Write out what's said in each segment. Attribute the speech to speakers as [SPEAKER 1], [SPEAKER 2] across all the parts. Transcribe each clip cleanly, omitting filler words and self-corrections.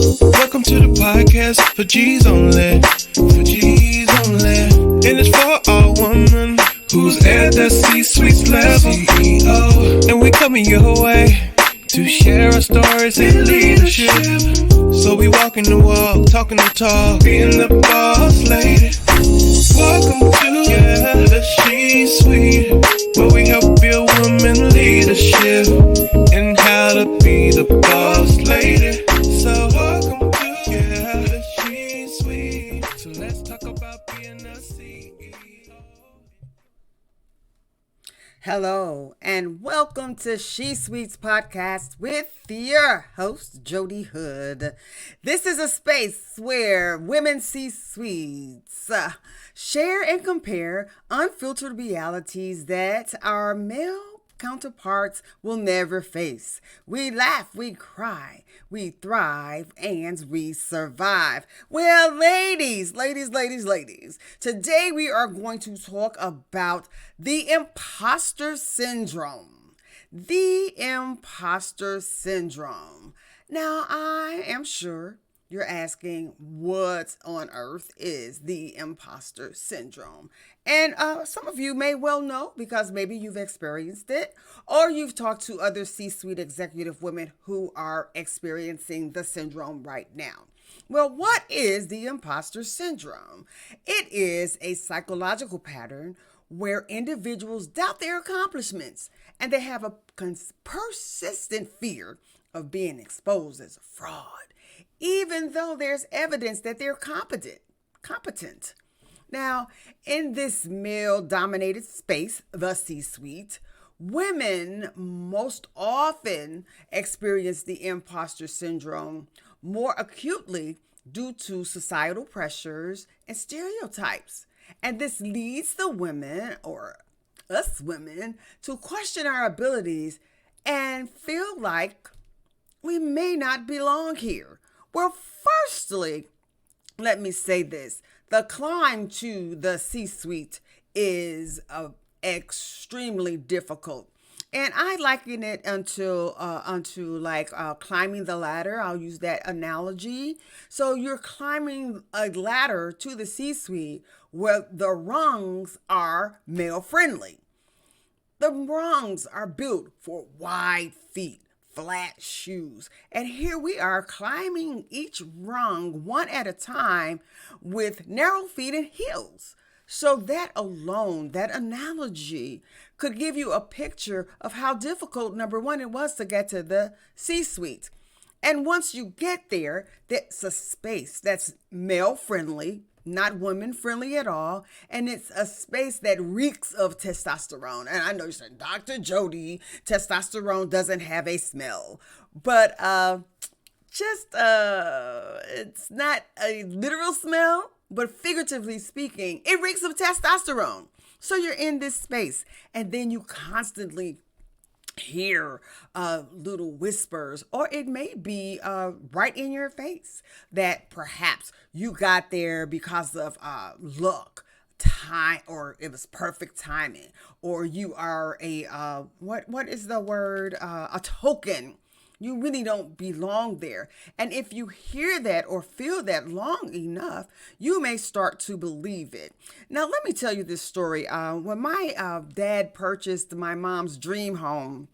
[SPEAKER 1] Welcome to the podcast for G's only. For G's only. And it's for all women who's at the C-suite level. CEO. And we coming your way to share our stories in leadership. So we walking the walk, talking the talk, being the boss lady. Welcome to the C-suite, where we help build women leadership and how to be the boss lady. So welcome to the C-suite. So let's talk about being a CEO.
[SPEAKER 2] Hello, and welcome to She Suites podcast with your host, Jodi Hood. This is a space where women C-suites share and compare unfiltered realities that our male counterparts will never face. We laugh, we cry, we thrive, and we survive. Well, ladies, today we are going to talk about the imposter syndrome. The imposter syndrome. Now, I am sure you're asking, what on earth is the imposter syndrome? And some of you may well know because maybe you've experienced it or you've talked to other C-suite executive women who are experiencing the syndrome right now. Well, what is the imposter syndrome? It is a psychological pattern where individuals doubt their accomplishments and they have a persistent fear of being exposed as a fraud, even though there's evidence that they're competent. Now, in this male-dominated space, the C-suite, women most often experience the imposter syndrome more acutely due to societal pressures and stereotypes. And this leads the women, or us women, to question our abilities and feel like we may not belong here. Well, firstly, let me say this. The climb to the C-suite is extremely difficult. And I liken it unto climbing the ladder. I'll use that analogy. So you're climbing a ladder to the C-suite where the rungs are male-friendly. The rungs are built for wide feet, flat shoes. And here we are climbing each rung one at a time with narrow feet and heels. So that alone, that analogy could give you a picture of how difficult, number one, it was to get to the C-suite. And once you get there, that's a space that's male friendly, not women friendly at all. And it's a space that reeks of testosterone. And I know you said, Dr. Jodi, testosterone doesn't have a smell. But it's not a literal smell, but figuratively speaking, it reeks of testosterone. So you're in this space and then you constantly hear little whispers, or it may be right in your face that perhaps you got there because of luck, time, or it was perfect timing, or you are a what is the word, a token. You really don't belong there. And if you hear that or feel that long enough, you may start to believe it. Now, let me tell you this story. When my dad purchased my mom's dream home,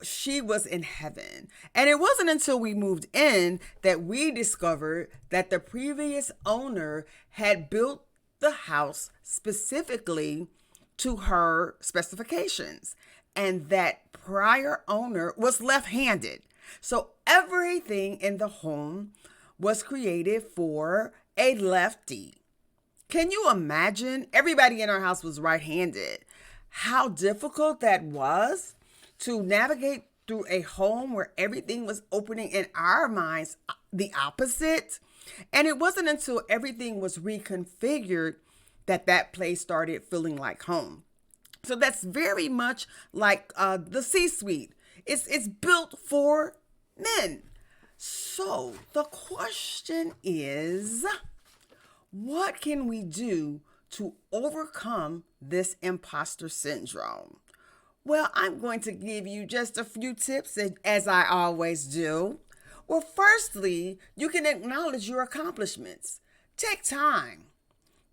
[SPEAKER 2] she was in heaven. And it wasn't until we moved in that we discovered that the previous owner had built the house specifically to her specifications. And that prior owner was left-handed. So everything in the home was created for a lefty. Can you imagine? Everybody in our house was right-handed. How difficult that was to navigate through a home where everything was opening in our minds the opposite. And it wasn't until everything was reconfigured that place started feeling like home. So that's very much like the C-suite. It's built for men. So the question is, what can we do to overcome this imposter syndrome? Well, I'm going to give you just a few tips, as I always do. Well, firstly, you can acknowledge your accomplishments. Take time.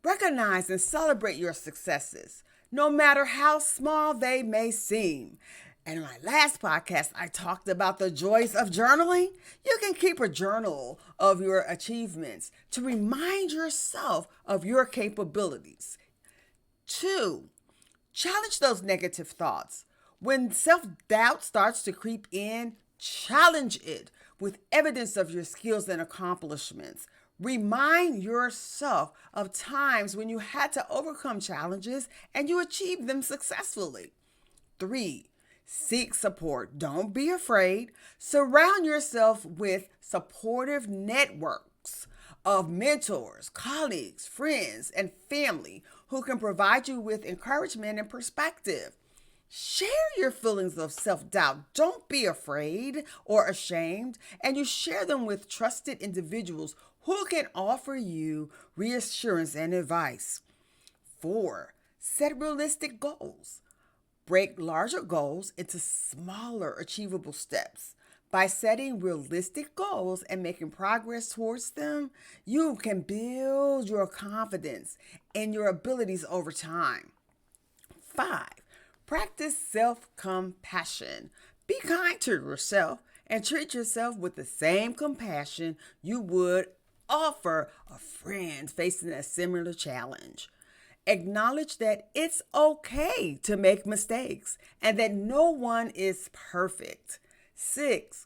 [SPEAKER 2] Recognize and celebrate your successes, no matter how small they may seem. And in my last podcast, I talked about the joys of journaling. You can keep a journal of your achievements to remind yourself of your capabilities. 2, challenge those negative thoughts. When self-doubt starts to creep in, challenge it with evidence of your skills and accomplishments. Remind yourself of times when you had to overcome challenges and you achieved them successfully. 3, seek support. Don't be afraid. Surround yourself with supportive networks of mentors, colleagues, friends, and family who can provide you with encouragement and perspective. Share your feelings of self-doubt. Don't be afraid or ashamed, and you share them with trusted individuals who can offer you reassurance and advice. 4, set realistic goals. Break larger goals into smaller, achievable steps. By setting realistic goals and making progress towards them, you can build your confidence and your abilities over time. 5, practice self-compassion. Be kind to yourself and treat yourself with the same compassion you would offer a friend facing a similar challenge. Acknowledge that it's okay to make mistakes and that no one is perfect. 6,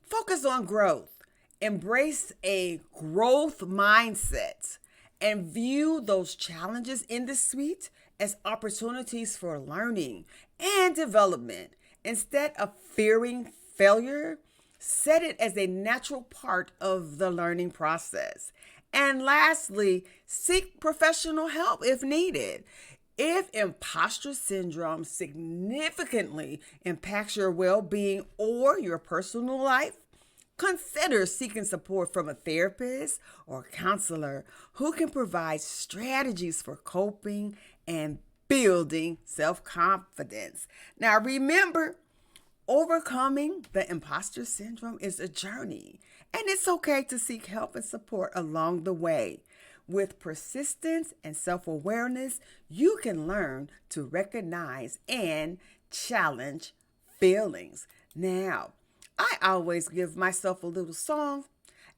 [SPEAKER 2] focus on growth. Embrace a growth mindset and view those challenges in the suite as opportunities for learning and development. Instead of fearing failure, set it as a natural part of the learning process. And lastly, seek professional help if needed. If imposter syndrome significantly impacts your well-being or your personal life, consider seeking support from a therapist or counselor who can provide strategies for coping and building self-confidence. Now remember, overcoming the imposter syndrome is a journey, and it's okay to seek help and support along the way. With persistence and self-awareness, you can learn to recognize and challenge feelings. Now, I always give myself a little song,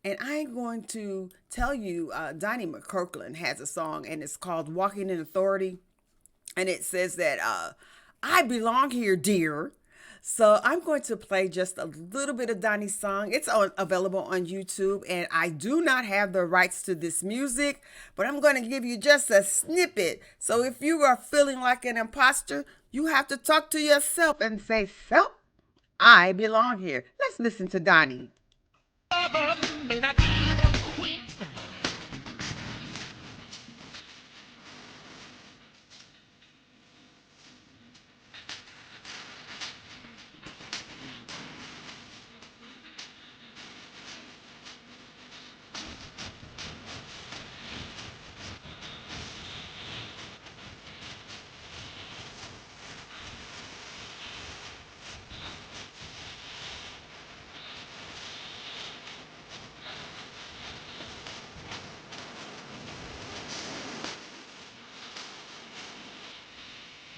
[SPEAKER 2] and I'm going to tell you, Donnie McKirkland has a song, and it's called Walking in Authority. And it says that, I belong here, dear. So I'm going to play just a little bit of Donnie's song. It's available on YouTube, and I do not have the rights to this music, but I'm going to give you just a snippet. So if you are feeling like an imposter, you have to talk to yourself and say, self, I belong here. Let's listen to Donnie.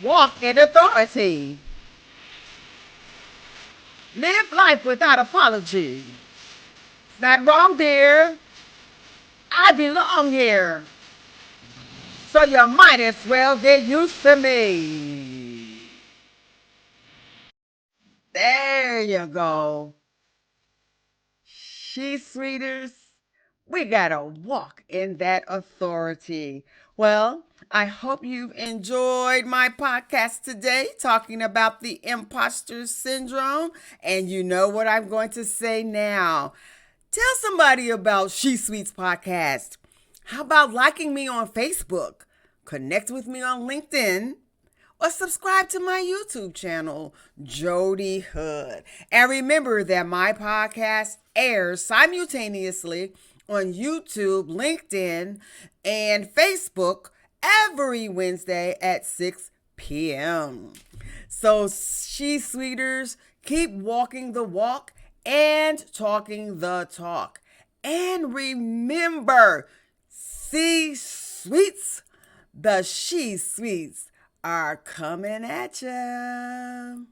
[SPEAKER 2] Walk in authority. Live life without apology. Is that wrong, dear? I belong here. So you might as well get used to me. There you go. She-Sweeters, we gotta walk in that authority. Well, I hope you've enjoyed my podcast today talking about the imposter syndrome. And you know what I'm going to say now. Tell somebody about She-Sweets podcast. How about liking me on Facebook? Connect with me on LinkedIn, or subscribe to my YouTube channel, Jodi Hood. And remember that my podcast airs simultaneously on YouTube, LinkedIn, and Facebook every Wednesday at 6 p.m. So, She-Sweeters, keep walking the walk and talking the talk. And remember, C-suites, the she-suites are coming at you.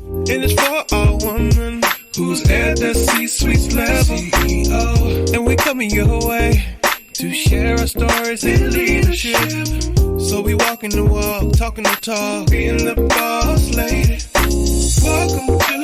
[SPEAKER 1] And it's for all women who's at the C-suite level. CEO. And we coming your way to share our stories in leadership. So we walking the walk, talking the talk, being the boss lady. Welcome to